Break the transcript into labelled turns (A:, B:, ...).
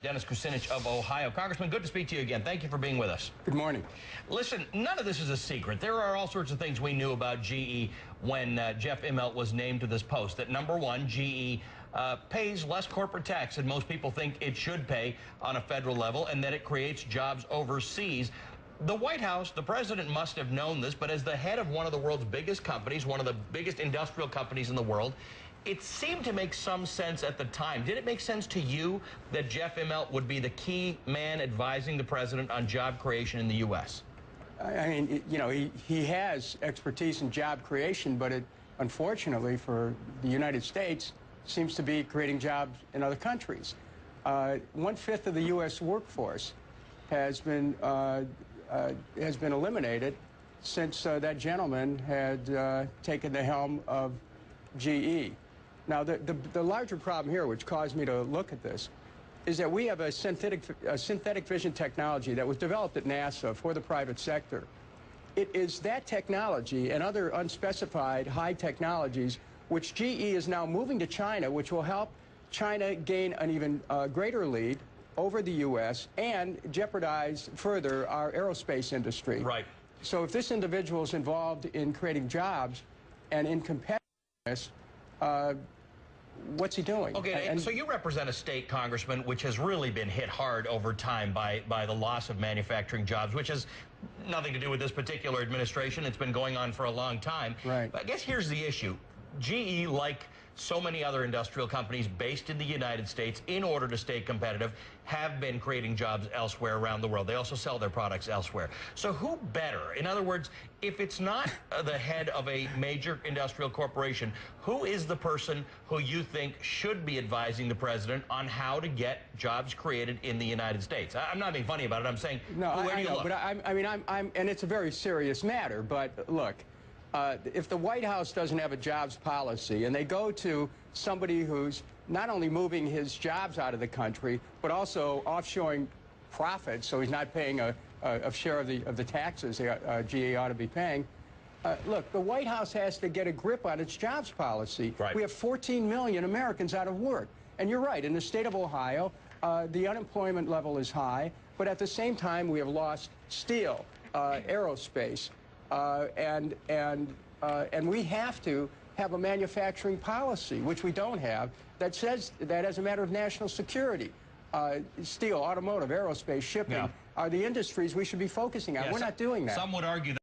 A: Dennis Kucinich of Ohio. Congressman, good to speak to you again. Thank you for being with us.
B: Good morning.
A: Listen, none of this is a secret. There are all sorts of things we knew about GE when Jeff Immelt was named to this post. That number one, GE pays less corporate tax than most people think it should pay on a federal level, and that it creates jobs overseas. The White House, the president must have known this, but as the head of one of the world's biggest companies, one of the biggest industrial companies in the world, it seemed to make some sense at the time. Did it make sense to you that Jeff Immelt would be the key man advising the president on job creation in the U.S.?
B: I mean, you know, he has expertise in job creation, but it, unfortunately for the United States, seems to be creating jobs in other countries. 1/5 of the U.S. workforce has been eliminated since that gentleman had taken the helm of GE. Now, the larger problem here, which caused me to look at this, is that we have a synthetic vision technology that was developed at NASA for the private sector. It is that technology and other unspecified high technologies which GE is now moving to China, which will help China gain an even greater lead over the U.S. and jeopardize further our aerospace industry.
A: Right.
B: So if this individual is involved in creating jobs and in competitiveness, what's he doing?
A: Okay, and so you represent a state, Congressman, which has really been hit hard over time by the loss of manufacturing jobs, which has nothing to do with this particular administration. It's been going on for a long time.
B: Right.
A: But I guess here's the issue. GE, like so many other industrial companies based in the United States, in order to stay competitive, have been creating jobs elsewhere around the world. They also sell their products elsewhere. So who better? In other words, if it's not the head of a major industrial corporation, who is the person who you think should be advising the president on how to get jobs created in the United States? I'm not being funny about it. I'm saying,
B: no,
A: where do you
B: know,
A: look?
B: But and it's a very serious matter. But look, if the White House doesn't have a jobs policy and they go to somebody who's not only moving his jobs out of the country, but also offshoring profits, so he's not paying a share of the taxes GE ought to be paying. Look, the White House has to get a grip on its jobs policy.
A: Right.
B: We have 14 million Americans out of work. And you're right, in the state of Ohio, the unemployment level is high, but at the same time, we have lost steel, aerospace, and we have to have a manufacturing policy, which we don't have, that says that as a matter of national security, steel, automotive, aerospace, shipping are the industries we should be focusing on. We're not doing that.
A: Some would argue that